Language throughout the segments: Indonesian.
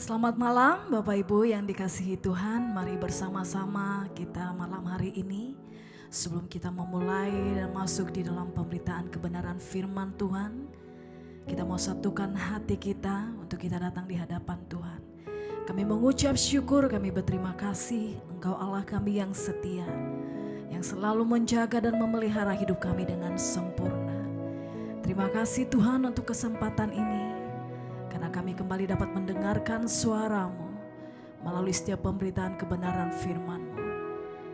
Selamat malam Bapak Ibu yang dikasihi Tuhan. Mari bersama-sama kita malam hari ini, sebelum kita memulai dan masuk di dalam pemberitaan kebenaran firman Tuhan, kita mau satukan hati kita untuk kita datang di hadapan Tuhan. Kami mengucap syukur, kami berterima kasih Engkau Allah kami yang setia, yang selalu menjaga dan memelihara hidup kami dengan sempurna. Terima kasih Tuhan untuk kesempatan ini, karena kami kembali dapat mendengarkan suara-Mu melalui setiap pemberitaan kebenaran firman-Mu.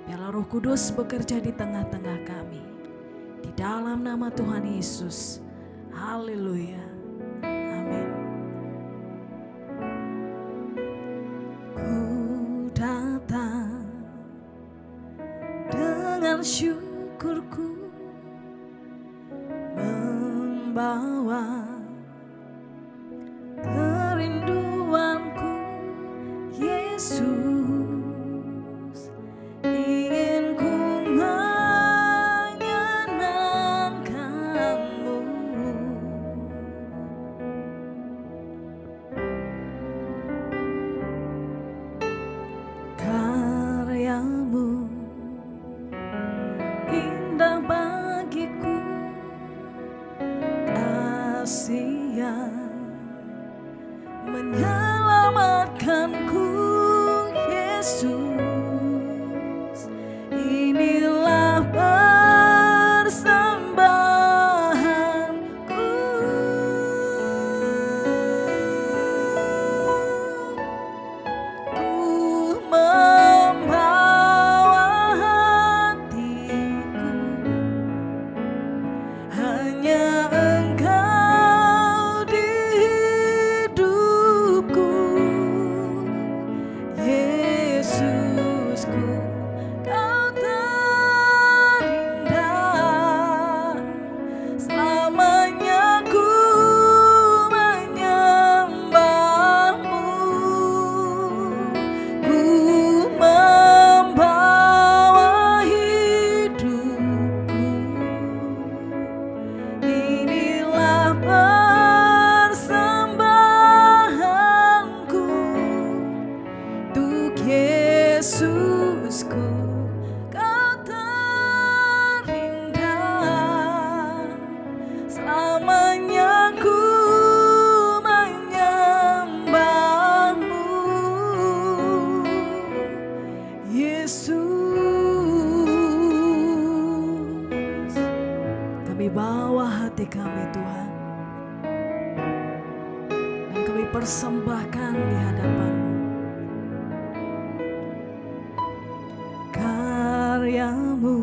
Biarlah Roh Kudus bekerja di tengah-tengah kami. Di dalam nama Tuhan Yesus. Haleluya. Amin. Ku datang dengan syukurku, membawa kerinduanku, Yesus, ingin ku menyenangkan-Mu. Karya-Mu indah bagiku, kasih yang menyelamatkanku, Yesus. Inilah persembahanku. Ku membawa hatiku, hanya Engkau di hidupku, Yesusku, Kau terindah. Selamanya ku menyembah-Mu. Ku membawa hidupku, inilah persembahanku untuk Yesusku, Kau terindah. Selamanya ku menyembah-Mu, Yesus. Kami bawa hati kami Tuhan, dan kami persembahkan di hadapan-Mu. Karya-Mu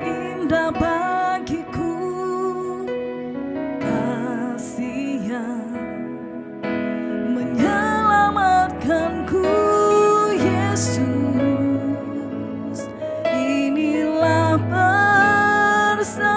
indah bagiku, kasih yang menyelamatkanku, Yesus. Inilah persembahanku.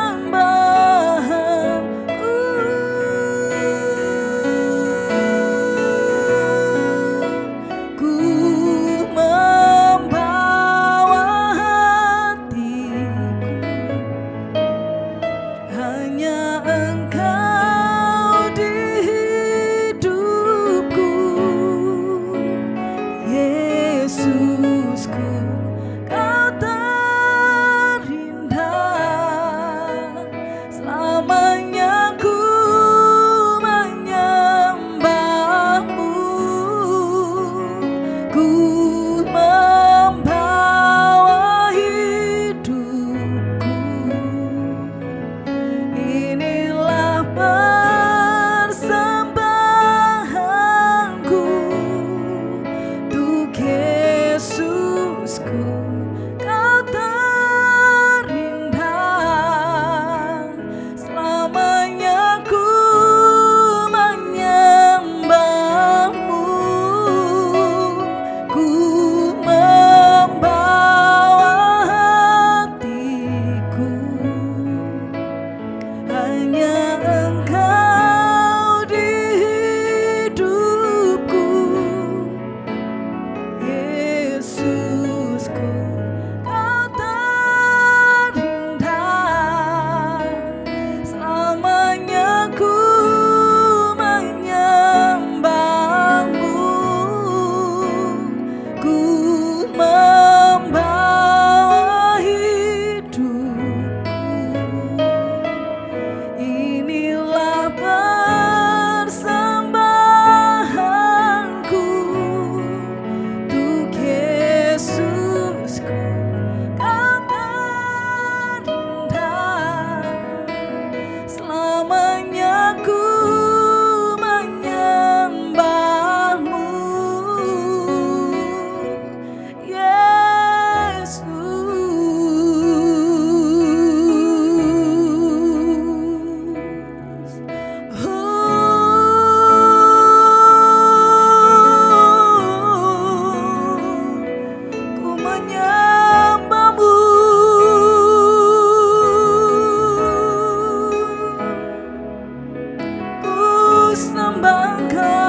sembah Engkau.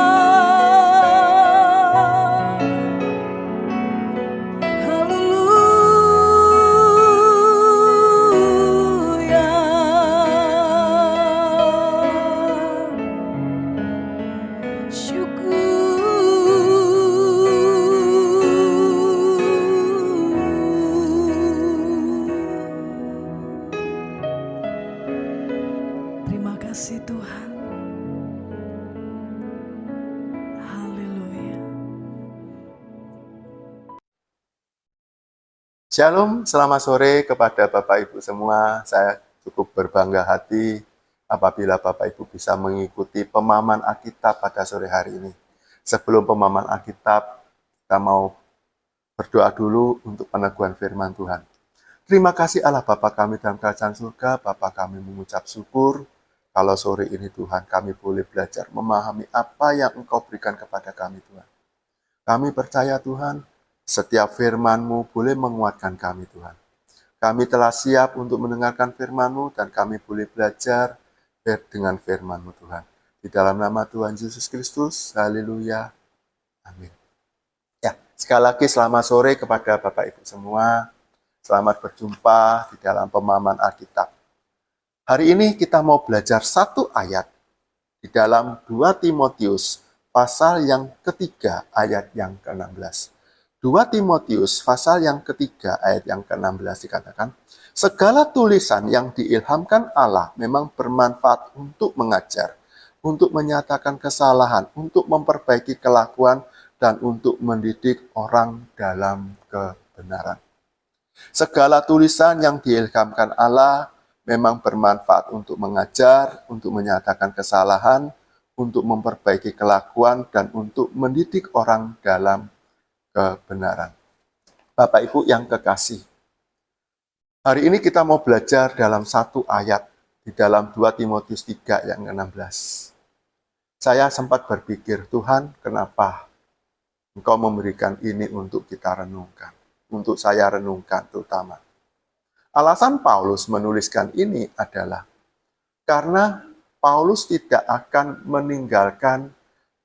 Terima kasih Tuhan. Haleluya. Shalom, selamat sore kepada Bapak Ibu semua. Saya cukup berbangga hati apabila Bapak Ibu bisa mengikuti pemahaman Alkitab pada sore hari ini. Sebelum pemahaman Alkitab, kita mau berdoa dulu untuk peneguhan firman Tuhan. Terima kasih Allah Bapa kami dalam kerajaan surga, Bapa kami mengucap syukur kalau sore ini Tuhan kami boleh belajar memahami apa yang Engkau berikan kepada kami Tuhan. Kami percaya Tuhan, setiap firman-Mu boleh menguatkan kami Tuhan. Kami telah siap untuk mendengarkan firman-Mu dan kami boleh belajar dengan firman-Mu Tuhan. Di dalam nama Tuhan Yesus Kristus, haleluya, amin. Ya, sekali lagi selamat sore kepada Bapak Ibu semua. Selamat berjumpa di dalam pemahaman Alkitab. Hari ini kita mau belajar satu ayat di dalam 2 Timotius pasal yang ketiga ayat yang ke-16. 2 Timotius pasal yang ketiga ayat yang ke-16 dikatakan, segala tulisan yang diilhamkan Allah memang bermanfaat untuk mengajar, untuk menyatakan kesalahan, untuk memperbaiki kelakuan, dan untuk mendidik orang dalam kebenaran. Segala tulisan yang diilhamkan Allah memang bermanfaat untuk mengajar, untuk menyatakan kesalahan, untuk memperbaiki kelakuan, dan untuk mendidik orang dalam kebenaran. Bapak Ibu yang kekasih, hari ini kita mau belajar dalam satu ayat di dalam 2 Timotius 3 yang ke-16. Saya sempat berpikir, Tuhan, kenapa Engkau memberikan ini untuk kita renungkan, untuk saya renungkan terutama. Alasan Paulus menuliskan ini adalah karena Paulus tidak akan meninggalkan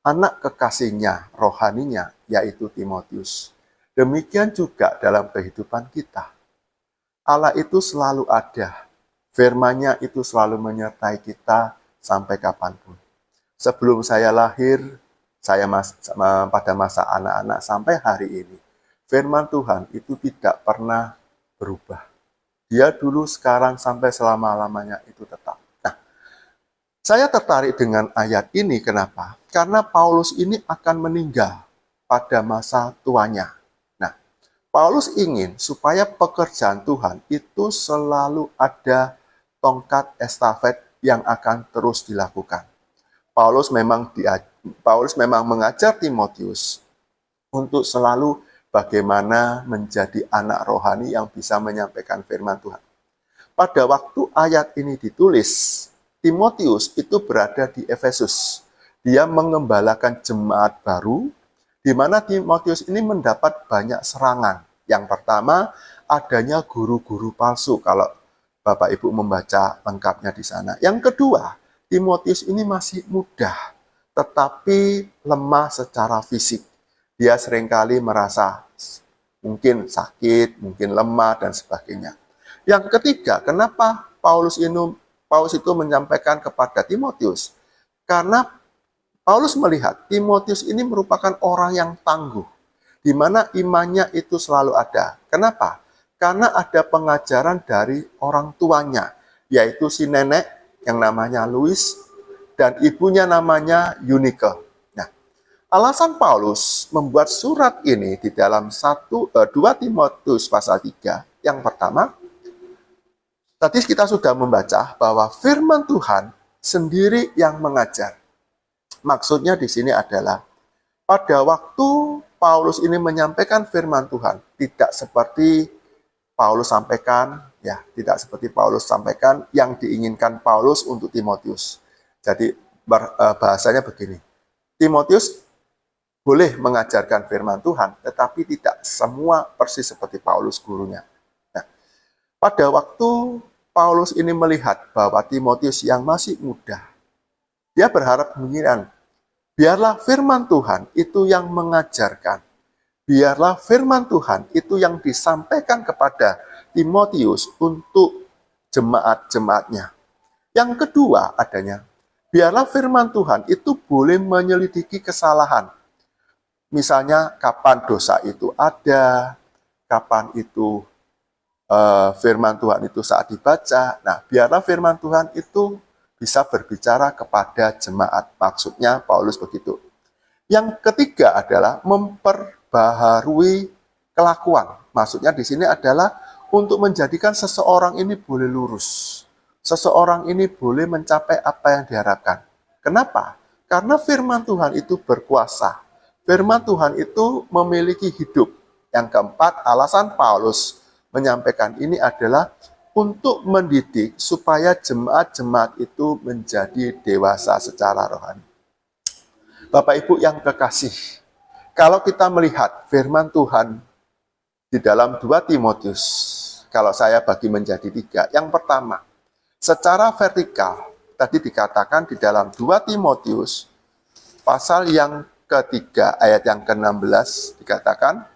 anak kekasihnya, rohaninya, yaitu Timotius. Demikian juga dalam kehidupan kita. Allah itu selalu ada. Firman-Nya itu selalu menyertai kita sampai kapanpun. Sebelum saya lahir, pada masa anak-anak sampai hari ini, firman Tuhan itu tidak pernah berubah. Dia dulu, sekarang, sampai selama-lamanya itu tetap. Nah, saya tertarik dengan ayat ini, kenapa? Karena Paulus ini akan meninggal pada masa tuanya. Nah, Paulus ingin supaya pekerjaan Tuhan itu selalu ada tongkat estafet yang akan terus dilakukan. Paulus memang mengajar Timotius untuk selalu bagaimana menjadi anak rohani yang bisa menyampaikan firman Tuhan. Pada waktu ayat ini ditulis, Timotius itu berada di Efesus. Dia mengembalakan jemaat baru, di mana Timotius ini mendapat banyak serangan. Yang pertama, adanya guru-guru palsu, kalau Bapak Ibu membaca lengkapnya di sana. Yang kedua, Timotius ini masih muda, tetapi lemah secara fisik. Dia seringkali merasa mungkin sakit, mungkin lemah, dan sebagainya. Yang ketiga, kenapa Paulus itu menyampaikan kepada Timotius? Karena Paulus melihat Timotius ini merupakan orang yang tangguh, di mana imannya itu selalu ada. Kenapa? Karena ada pengajaran dari orang tuanya, yaitu si nenek yang namanya Louis, dan ibunya namanya Eunike. Nah, alasan Paulus membuat surat ini di dalam 2 Timotius pasal 3, yang pertama, tadi kita sudah membaca bahwa firman Tuhan sendiri yang mengajar. Maksudnya di sini adalah, pada waktu Paulus ini menyampaikan firman Tuhan, tidak seperti Paulus sampaikan, tidak seperti Paulus sampaikan yang diinginkan Paulus untuk Timotius. Jadi bahasanya begini, Timotius boleh mengajarkan firman Tuhan, tetapi tidak semua persis seperti Paulus gurunya. Nah, pada waktu Paulus ini melihat bahwa Timotius yang masih muda, Dia berharap beginian, biarlah firman Tuhan itu yang mengajarkan. Biarlah firman Tuhan itu yang disampaikan kepada Timotius untuk jemaat-jemaatnya. Yang kedua adanya, biarlah firman Tuhan itu boleh menyelidiki kesalahan. Misalnya kapan dosa itu ada, kapan itu firman Tuhan itu saat dibaca. Nah, biarlah firman Tuhan itu bisa berbicara kepada jemaat. Maksudnya Paulus begitu. Yang ketiga adalah memperbaharui kelakuan. Maksudnya di sini adalah untuk menjadikan seseorang ini boleh lurus. Seseorang ini boleh mencapai apa yang diharapkan. Kenapa? Karena firman Tuhan itu berkuasa. Firman Tuhan itu memiliki hidup. Yang keempat, alasan Paulus menyampaikan ini adalah untuk mendidik supaya jemaat-jemaat itu menjadi dewasa secara rohani. Bapak Ibu yang kekasih, kalau kita melihat firman Tuhan di dalam 2 Timotius, kalau saya bagi menjadi 3. Yang pertama, secara vertikal, tadi dikatakan di dalam 2 Timotius, pasal yang ketiga, ayat yang ke-16, dikatakan,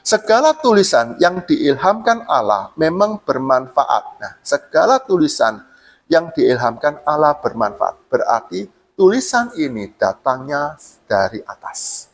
segala tulisan yang diilhamkan Allah memang bermanfaat. Nah, segala tulisan yang diilhamkan Allah bermanfaat. Berarti tulisan ini datangnya dari atas.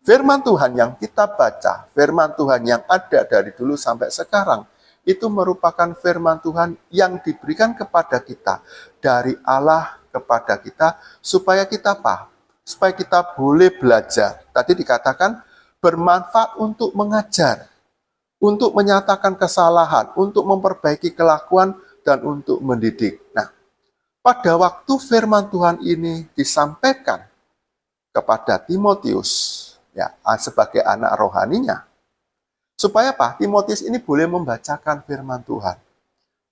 Firman Tuhan yang kita baca, firman Tuhan yang ada dari dulu sampai sekarang, itu merupakan firman Tuhan yang diberikan kepada kita, dari Allah kepada kita, supaya kita apa? Supaya kita boleh belajar. Tadi dikatakan bermanfaat untuk mengajar, untuk menyatakan kesalahan, untuk memperbaiki kelakuan, dan untuk mendidik. Nah, pada waktu firman Tuhan ini disampaikan kepada Timotius, ya, sebagai anak rohaninya, supaya apa? Timotius ini boleh membacakan firman Tuhan,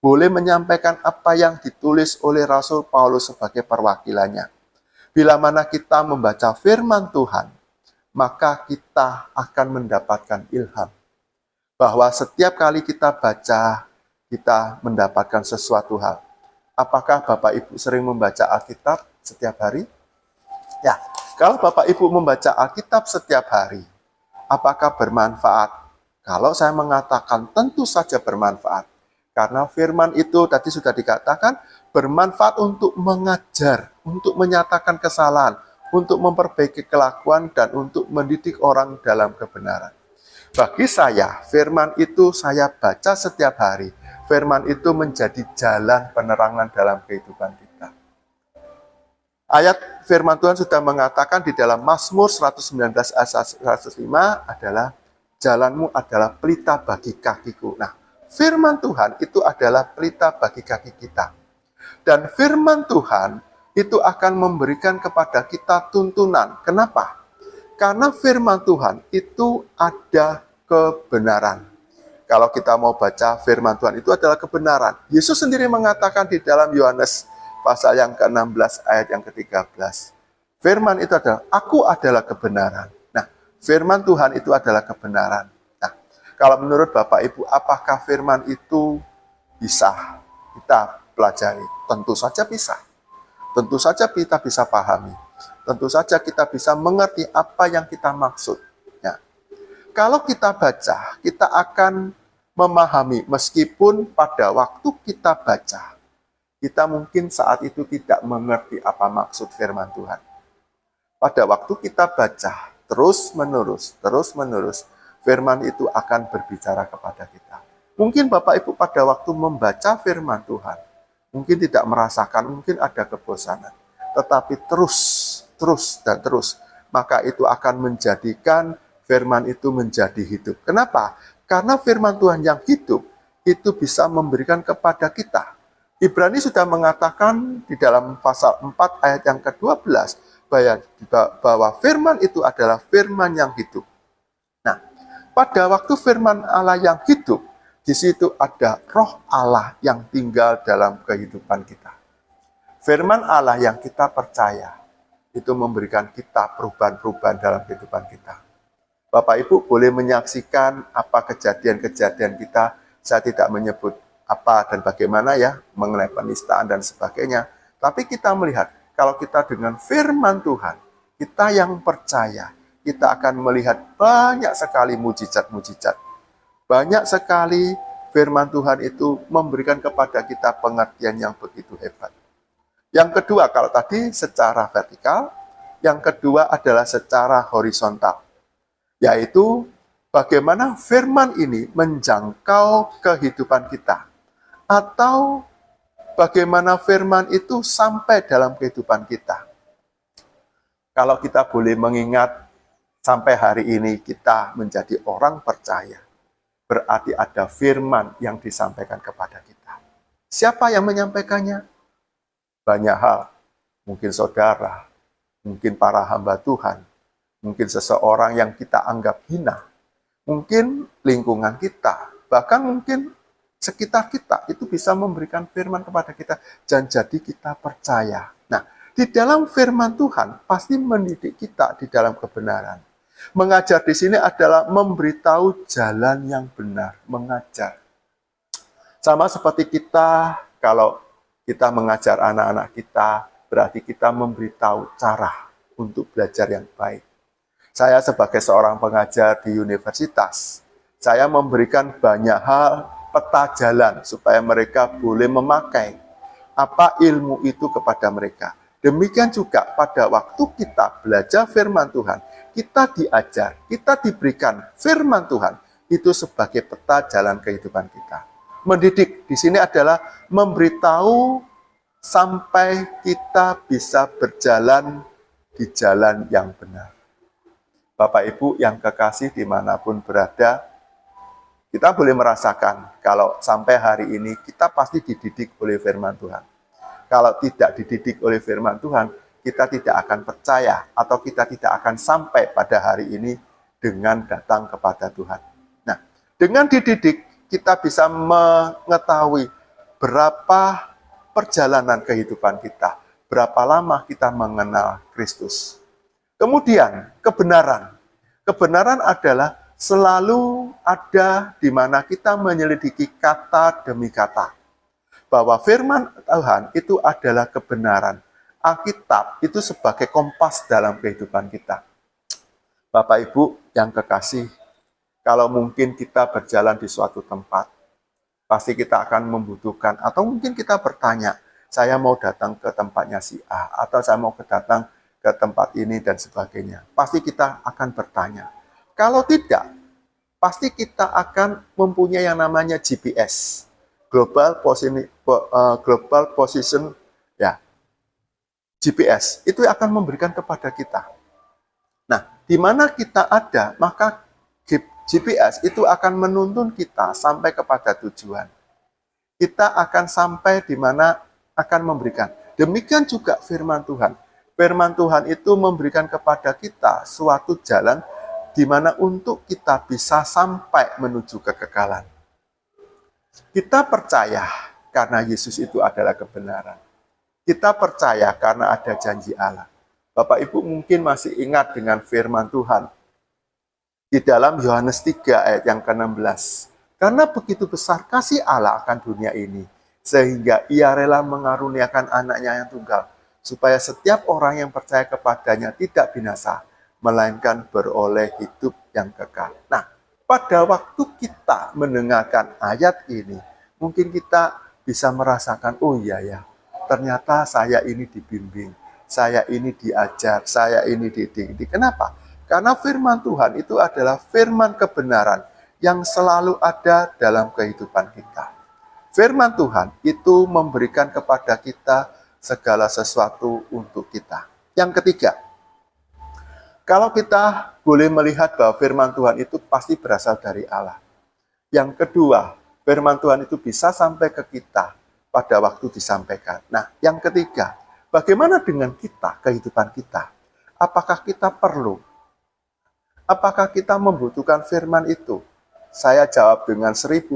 boleh menyampaikan apa yang ditulis oleh Rasul Paulus sebagai perwakilannya. Bila mana kita membaca firman Tuhan, maka kita akan mendapatkan ilham. Bahwa setiap kali kita baca, kita mendapatkan sesuatu hal. Apakah Bapak Ibu sering membaca Alkitab setiap hari? Ya, kalau Bapak Ibu membaca Alkitab setiap hari, apakah bermanfaat? Kalau saya mengatakan tentu saja bermanfaat. Karena firman itu tadi sudah dikatakan bermanfaat untuk mengajar, untuk menyatakan kesalahan, untuk memperbaiki kelakuan, dan untuk mendidik orang dalam kebenaran. Bagi saya, firman itu saya baca setiap hari. Firman itu menjadi jalan penerangan dalam kehidupan kita. Ayat firman Tuhan sudah mengatakan di dalam Mazmur 119 ayat 105 adalah jalanmu adalah pelita bagi kakiku. Nah, firman Tuhan itu adalah pelita bagi kaki kita. Dan firman Tuhan itu akan memberikan kepada kita tuntunan. Kenapa? Karena firman Tuhan itu ada kebenaran. Kalau kita mau baca firman Tuhan itu adalah kebenaran. Yesus sendiri mengatakan di dalam Yohanes pasal yang ke-16 ayat yang ke-13. Firman itu adalah, aku adalah kebenaran. Nah, firman Tuhan itu adalah kebenaran. Nah, kalau menurut Bapak Ibu, apakah firman itu bisa kita pelajari? Tentu saja bisa. Tentu saja kita bisa pahami. Tentu saja kita bisa mengerti apa yang kita maksud. Ya. Kalau kita baca, kita akan memahami meskipun pada waktu kita baca, kita mungkin saat itu tidak mengerti apa maksud firman Tuhan. Pada waktu kita baca, terus-menerus, firman itu akan berbicara kepada kita. Mungkin Bapak Ibu pada waktu membaca firman Tuhan, mungkin tidak merasakan, mungkin ada kebosanan. Tetapi terus, maka itu akan menjadikan firman itu menjadi hidup. Kenapa? Karena firman Tuhan yang hidup, itu bisa memberikan kepada kita. Ibrani sudah mengatakan di dalam pasal 4 ayat yang ke-12, bahwa firman itu adalah firman yang hidup. Nah, pada waktu firman Allah yang hidup, di situ ada roh Allah yang tinggal dalam kehidupan kita. Firman Allah yang kita percaya, itu memberikan kita perubahan-perubahan dalam kehidupan kita. Bapak Ibu boleh menyaksikan apa kejadian-kejadian kita, saya tidak menyebut apa dan bagaimana ya, mengenai penistaan dan sebagainya. Tapi kita melihat, kalau kita dengan firman Tuhan, kita yang percaya, kita akan melihat banyak sekali mujizat-mujizat. Banyak sekali firman Tuhan itu memberikan kepada kita pengertian yang begitu hebat. Yang kedua, kalau tadi secara vertikal, yang kedua adalah secara horizontal, yaitu bagaimana firman ini menjangkau kehidupan kita, atau bagaimana firman itu sampai dalam kehidupan kita. Kalau kita boleh mengingat, sampai hari ini kita menjadi orang percaya, berarti ada firman yang disampaikan kepada kita. Siapa yang menyampaikannya? Banyak hal. Mungkin saudara, mungkin para hamba Tuhan, mungkin seseorang yang kita anggap hina, mungkin lingkungan kita, bahkan mungkin sekitar kita itu bisa memberikan firman kepada kita dan jadi kita percaya. Nah, di dalam firman Tuhan pasti mendidik kita di dalam kebenaran. Mengajar di sini adalah memberitahu jalan yang benar, mengajar. Sama seperti kita, kalau kita mengajar anak-anak kita, berarti kita memberitahu cara untuk belajar yang baik. Saya sebagai seorang pengajar di universitas, saya memberikan banyak hal, peta jalan, supaya mereka boleh memakai apa ilmu itu kepada mereka. Demikian juga pada waktu kita belajar firman Tuhan, kita diajar, kita diberikan firman Tuhan, itu sebagai peta jalan kehidupan kita. Mendidik di sini adalah memberitahu sampai kita bisa berjalan di jalan yang benar. Bapak Ibu yang kekasih dimanapun berada, kita boleh merasakan kalau sampai hari ini kita pasti dididik oleh firman Tuhan. Kalau tidak dididik oleh firman Tuhan, kita tidak akan percaya atau kita tidak akan sampai pada hari ini dengan datang kepada Tuhan. Nah, dengan dididik, kita bisa mengetahui berapa perjalanan kehidupan kita, berapa lama kita mengenal Kristus. Kemudian, kebenaran. Kebenaran adalah selalu ada di mana kita menyelidiki kata demi kata. Bahwa firman Tuhan itu adalah kebenaran. Alkitab itu sebagai kompas dalam kehidupan kita. Bapak Ibu yang kekasih, kalau mungkin kita berjalan di suatu tempat, pasti kita akan membutuhkan, atau mungkin kita bertanya, saya mau datang ke tempatnya si A, atau saya mau datang ke tempat ini dan sebagainya. Pasti kita akan bertanya. Kalau tidak, pasti kita akan mempunyai yang namanya GPS, Global Position, ya, GPS, itu akan memberikan kepada kita. Nah, di mana kita ada, maka GPS itu akan menuntun kita sampai kepada tujuan. Kita akan sampai di mana akan memberikan. Demikian juga firman Tuhan. Firman Tuhan itu memberikan kepada kita suatu jalan di mana untuk kita bisa sampai menuju kekekalan. Kita percaya karena Yesus itu adalah kebenaran. Kita percaya karena ada janji Allah. Bapak Ibu mungkin masih ingat dengan firman Tuhan di dalam Yohanes 3 ayat yang ke-16. Karena begitu besar kasih Allah akan dunia ini, sehingga ia rela mengaruniakan anaknya yang tunggal, supaya setiap orang yang percaya kepadanya tidak binasa, melainkan beroleh hidup yang kekal. Nah, pada waktu kita mendengarkan ayat ini, mungkin kita bisa merasakan, oh iya ya, ternyata saya ini dibimbing, saya ini diajar, saya ini dididik. Kenapa? Karena firman Tuhan itu adalah firman kebenaran yang selalu ada dalam kehidupan kita. Firman Tuhan itu memberikan kepada kita segala sesuatu untuk kita. Yang ketiga, kalau kita boleh melihat bahwa firman Tuhan itu pasti berasal dari Allah. Yang kedua, firman Tuhan itu bisa sampai ke kita pada waktu disampaikan. Nah, yang ketiga, bagaimana dengan kita, kehidupan kita? Apakah kita perlu? Apakah kita membutuhkan firman itu? Saya jawab dengan 1000%.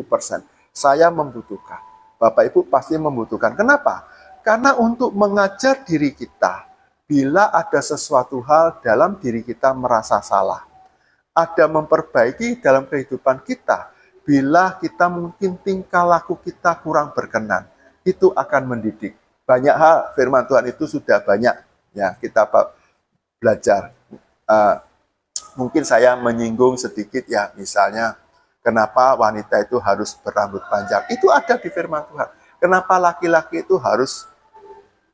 Saya membutuhkan. Bapak Ibu pasti membutuhkan. Kenapa? Karena untuk mengajar diri kita, bila ada sesuatu hal dalam diri kita merasa salah, ada memperbaiki dalam kehidupan kita, bila kita mungkin tingkah laku kita kurang berkenan, itu akan mendidik. Banyak hal firman Tuhan itu sudah banyak ya kita belajar. Mungkin saya menyinggung sedikit ya, misalnya kenapa wanita itu harus berambut panjang. Itu ada di firman Tuhan. Kenapa laki-laki itu harus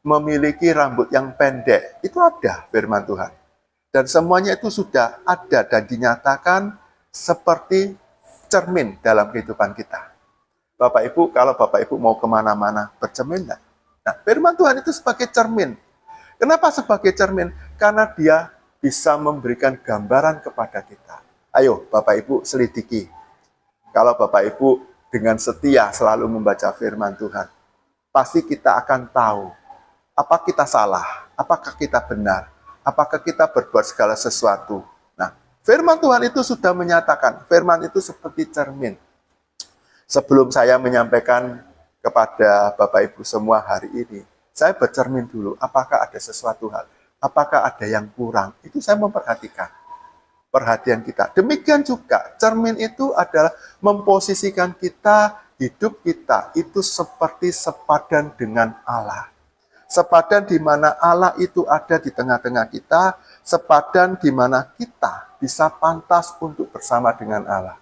memiliki rambut yang pendek. Itu ada firman Tuhan. Dan semuanya itu sudah ada dan dinyatakan seperti cermin dalam kehidupan kita. Bapak Ibu, kalau Bapak Ibu mau kemana-mana, bercermin enggak? Nah, firman Tuhan itu sebagai cermin. Kenapa sebagai cermin? Karena dia bisa memberikan gambaran kepada kita. Ayo, Bapak Ibu selidiki. Kalau Bapak Ibu dengan setia selalu membaca firman Tuhan, pasti kita akan tahu apa kita salah, apakah kita benar, apakah kita berbuat segala sesuatu. Nah, firman Tuhan itu sudah menyatakan, firman itu seperti cermin. Sebelum saya menyampaikan kepada Bapak Ibu semua hari ini, saya bercermin dulu, apakah ada sesuatu hal, apakah ada yang kurang. Itu saya memperhatikan perhatian kita. Demikian juga, cermin itu adalah memposisikan kita, hidup kita itu seperti sepadan dengan Allah. Sepadan di mana Allah itu ada di tengah-tengah kita, sepadan di mana kita bisa pantas untuk bersama dengan Allah.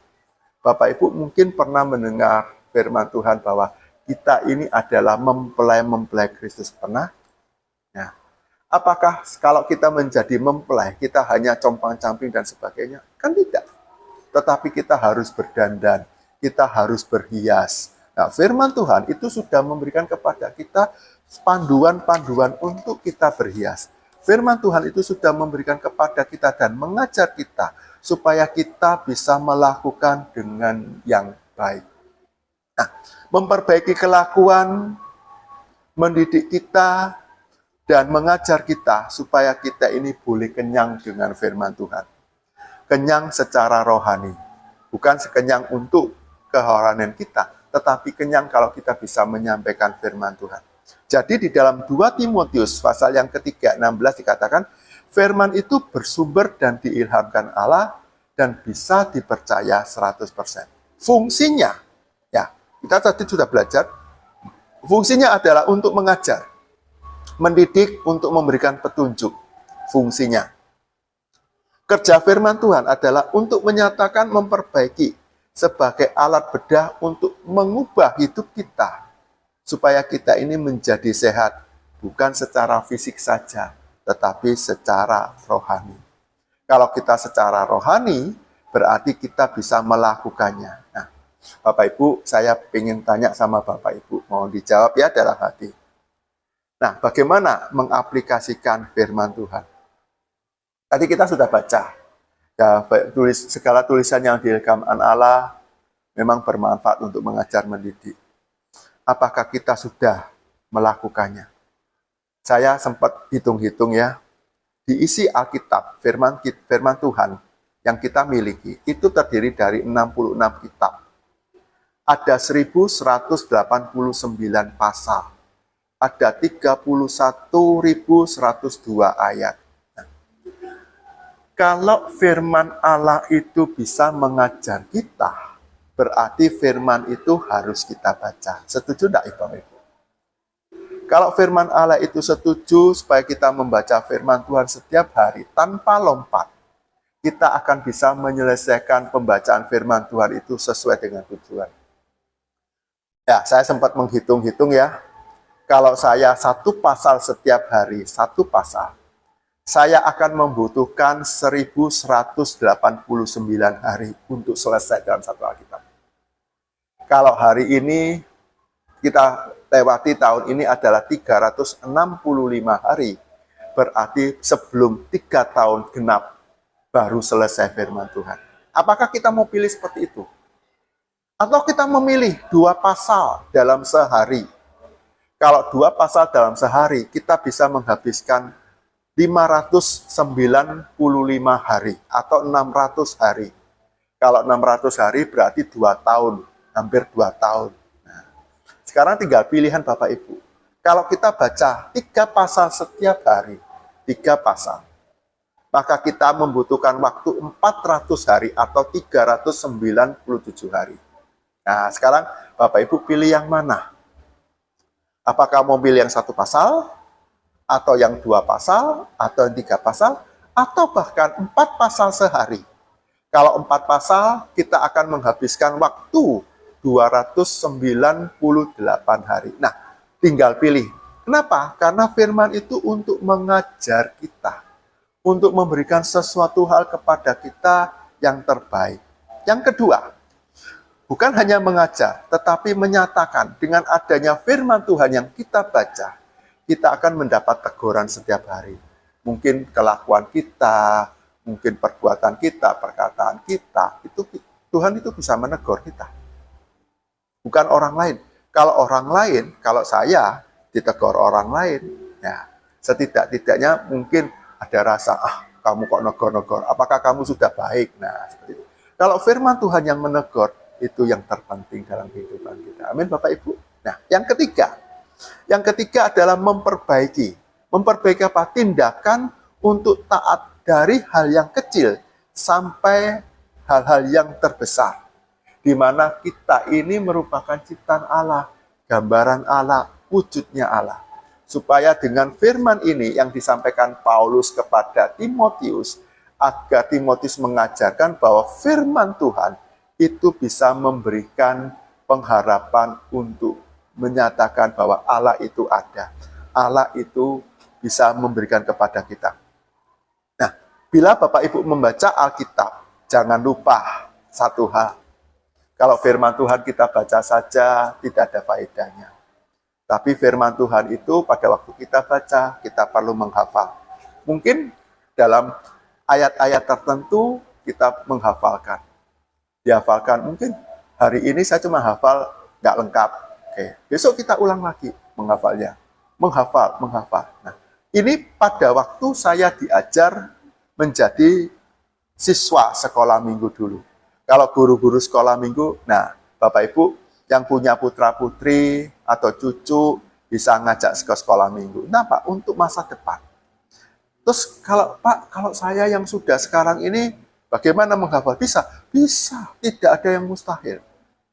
Bapak Ibu mungkin pernah mendengar firman Tuhan bahwa kita ini adalah mempelai-mempelai Kristus. Pernah? Ya. Apakah kalau kita menjadi mempelai, kita hanya compang-camping dan sebagainya? Kan tidak. Tetapi kita harus berdandan, kita harus berhias. Nah, firman Tuhan itu sudah memberikan kepada kita panduan-panduan untuk kita berhias. Firman Tuhan itu sudah memberikan kepada kita dan mengajar kita supaya kita bisa melakukan dengan yang baik. Nah, memperbaiki kelakuan, mendidik kita, dan mengajar kita supaya kita ini boleh kenyang dengan firman Tuhan. Kenyang secara rohani. Bukan sekenyang untuk kerohanian kita, tetapi kenyang kalau kita bisa menyampaikan firman Tuhan. Jadi di dalam 2 Timotius pasal yang ketiga 16 dikatakan, firman itu bersumber dan diilhamkan Allah dan bisa dipercaya 100%. Fungsinya, ya kita tadi sudah belajar, fungsinya adalah untuk mengajar, mendidik, untuk memberikan petunjuk. Fungsinya. Kerja firman Tuhan adalah untuk menyatakan, memperbaiki sebagai alat bedah untuk mengubah hidup kita supaya kita ini menjadi sehat, bukan secara fisik saja, tetapi secara rohani. Kalau kita secara rohani, berarti kita bisa melakukannya. Nah, Bapak Ibu, saya ingin tanya sama Bapak Ibu, mohon dijawab ya dalam hati. Nah, bagaimana mengaplikasikan firman Tuhan? Tadi kita sudah baca, ya, segala tulisan yang direkam Allah memang bermanfaat untuk mengajar, mendidik. Apakah kita sudah melakukannya? Saya sempat hitung-hitung ya, diisi Alkitab, firman Tuhan yang kita miliki, itu terdiri dari 66 kitab. Ada 1189 pasal. Ada 31.102 ayat. Nah, kalau firman Allah itu bisa mengajar kita, berarti firman itu harus kita baca. Setuju tidak Ibu? Kalau firman Allah itu setuju supaya kita membaca firman Tuhan setiap hari tanpa lompat, kita akan bisa menyelesaikan pembacaan firman Tuhan itu sesuai dengan tujuan. Ya, saya sempat menghitung-hitung ya. Kalau saya satu pasal setiap hari, satu pasal, saya akan membutuhkan 1189 hari untuk selesai dalam satu Alkitab. Kalau hari ini kita lewati tahun ini adalah 365 hari, berarti sebelum 3 tahun genap baru selesai firman Tuhan. Apakah kita mau pilih seperti itu? Atau kita memilih 2 pasal dalam sehari? Kalau 2 pasal dalam sehari, kita bisa menghabiskan 595 hari atau 600 hari. Kalau 600 hari berarti 2 tahun, hampir 2 tahun. Nah, sekarang tinggal pilihan Bapak Ibu. Kalau kita baca 3 pasal setiap hari, 3 pasal, maka kita membutuhkan waktu 400 hari atau 397 hari. Nah, sekarang Bapak Ibu pilih yang mana? Apakah mau pilih yang 1 pasal, atau yang 2 pasal, atau yang 3 pasal, atau bahkan 4 pasal sehari. Kalau 4 pasal, kita akan menghabiskan waktu 298 hari. Nah, tinggal pilih. Kenapa? Karena firman itu untuk mengajar kita, untuk memberikan sesuatu hal kepada kita yang terbaik. Yang kedua, bukan hanya mengajar, tetapi menyatakan dengan adanya firman Tuhan yang kita baca, kita akan mendapat teguran setiap hari. Mungkin kelakuan kita, mungkin perbuatan kita, perkataan kita, itu Tuhan itu bisa menegur kita. Bukan orang lain. Kalau orang lain, kalau saya ditegur orang lain, ya setidak-tidaknya mungkin ada rasa, kamu kok negor-negor, apakah kamu sudah baik? Nah, seperti itu. Kalau firman Tuhan yang menegur, itu yang terpenting dalam kehidupan kita. Amin, Bapak Ibu. Nah, yang ketiga adalah memperbaiki. Memperbaiki apa? Tindakan untuk taat dari hal yang kecil sampai hal-hal yang terbesar. Di mana kita ini merupakan ciptaan Allah, gambaran Allah, wujudnya Allah. Supaya dengan firman ini yang disampaikan Paulus kepada Timotius, agar Timotius mengajarkan bahwa firman Tuhan itu bisa memberikan pengharapan untuk menyatakan bahwa Allah itu ada. Allah itu bisa memberikan kepada kita. Nah, bila Bapak Ibu membaca Alkitab, jangan lupa satu hal. Kalau firman Tuhan kita baca saja, tidak ada faedahnya. Tapi firman Tuhan itu pada waktu kita baca, kita perlu menghafal. Mungkin dalam ayat-ayat tertentu kita menghafalkan. Dihafalkan, mungkin hari ini saya cuma hafal nggak lengkap. Oke, besok kita ulang lagi menghafalnya. Menghafal. Nah, ini pada waktu saya diajar menjadi siswa sekolah minggu dulu. Kalau guru-guru sekolah minggu, nah Bapak Ibu yang punya putra-putri atau cucu bisa ngajak ke sekolah minggu. Nah Pak, untuk masa depan. Terus kalau saya yang sudah sekarang ini, bagaimana menghafal? Bisa, tidak ada yang mustahil.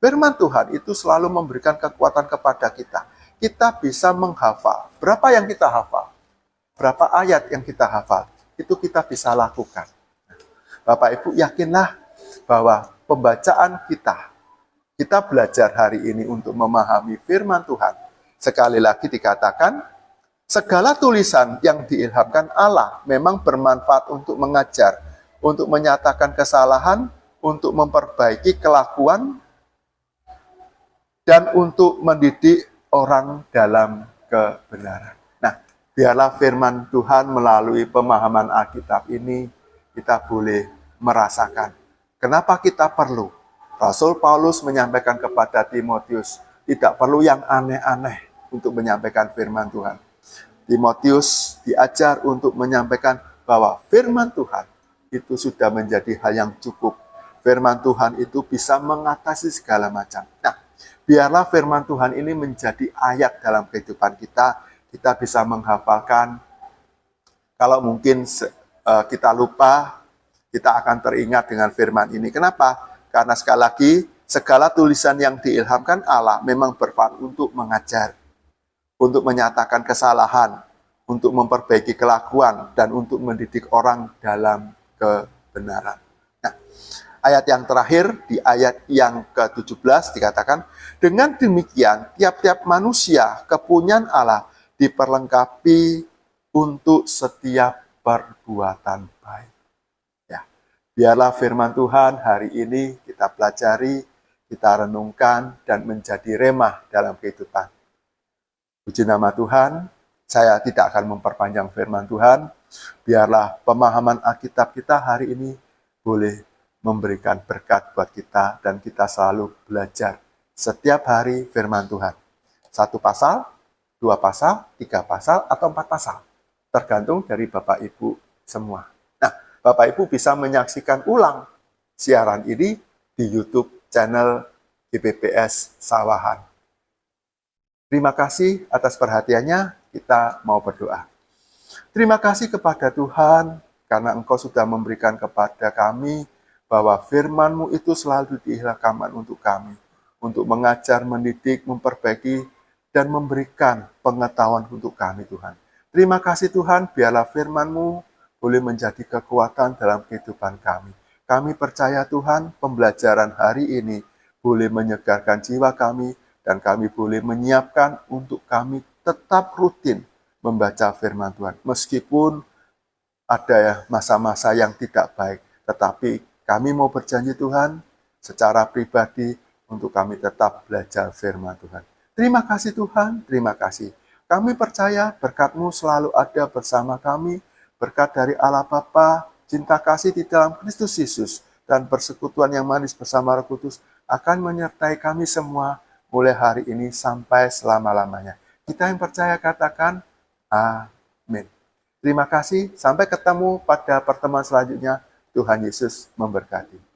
Firman Tuhan itu selalu memberikan kekuatan kepada kita. Kita bisa menghafal. Berapa yang kita hafal? Berapa ayat yang kita hafal? Itu kita bisa lakukan. Bapak Ibu yakinlah bahwa pembacaan kita belajar hari ini untuk memahami firman Tuhan. Sekali lagi dikatakan, segala tulisan yang diilhamkan Allah memang bermanfaat untuk mengajar, untuk menyatakan kesalahan, untuk memperbaiki kelakuan, dan untuk mendidik orang dalam kebenaran. Nah, biarlah firman Tuhan melalui pemahaman Alkitab ini, kita boleh merasakan kenapa kita perlu. Rasul Paulus menyampaikan kepada Timotius, tidak perlu yang aneh-aneh untuk menyampaikan firman Tuhan. Timotius diajar untuk menyampaikan bahwa firman Tuhan itu sudah menjadi hal yang cukup. Firman Tuhan itu bisa mengatasi segala macam. Nah, biarlah firman Tuhan ini menjadi ayat dalam kehidupan kita. Kita bisa menghafalkan. Kalau mungkin kita lupa, kita akan teringat dengan firman ini. Kenapa? Karena sekali lagi, segala tulisan yang diilhamkan Allah memang bermanfaat untuk mengajar, untuk menyatakan kesalahan, untuk memperbaiki kelakuan, dan untuk mendidik orang dalam kebenaran. Nah, ayat yang terakhir, di ayat yang ke-17 dikatakan, dengan demikian, tiap-tiap manusia kepunyaan Allah diperlengkapi untuk setiap perbuatan baik. Biarlah firman Tuhan hari ini kita pelajari, kita renungkan, dan menjadi remah dalam kehidupan. Puji nama Tuhan, saya tidak akan memperpanjang firman Tuhan. Biarlah pemahaman Alkitab kita hari ini boleh memberikan berkat buat kita, dan kita selalu belajar setiap hari firman Tuhan. 1 pasal, 2 pasal, 3 pasal, atau 4 pasal. Tergantung dari Bapak Ibu semua. Bapak Ibu bisa menyaksikan ulang siaran ini di YouTube channel GBPS Sawahan. Terima kasih atas perhatiannya, kita mau berdoa. Terima kasih kepada Tuhan, karena Engkau sudah memberikan kepada kami bahwa firman-Mu itu selalu diilhamkan untuk kami, untuk mengajar, mendidik, memperbaiki, dan memberikan pengetahuan untuk kami Tuhan. Terima kasih Tuhan, biarlah firman-Mu boleh menjadi kekuatan dalam kehidupan kami. Kami percaya Tuhan, pembelajaran hari ini boleh menyegarkan jiwa kami, dan kami boleh menyiapkan untuk kami tetap rutin membaca firman Tuhan. Meskipun ada masa-masa yang tidak baik, tetapi kami mau berjanji Tuhan, secara pribadi, untuk kami tetap belajar firman Tuhan. Terima kasih Tuhan, terima kasih. Kami percaya berkat-Mu selalu ada bersama kami, berkat dari Allah Bapa, cinta kasih di dalam Kristus Yesus, dan persekutuan yang manis bersama Roh Kudus akan menyertai kami semua mulai hari ini sampai selama-lamanya. Kita yang percaya katakan, amin. Terima kasih, sampai ketemu pada pertemuan selanjutnya. Tuhan Yesus memberkati.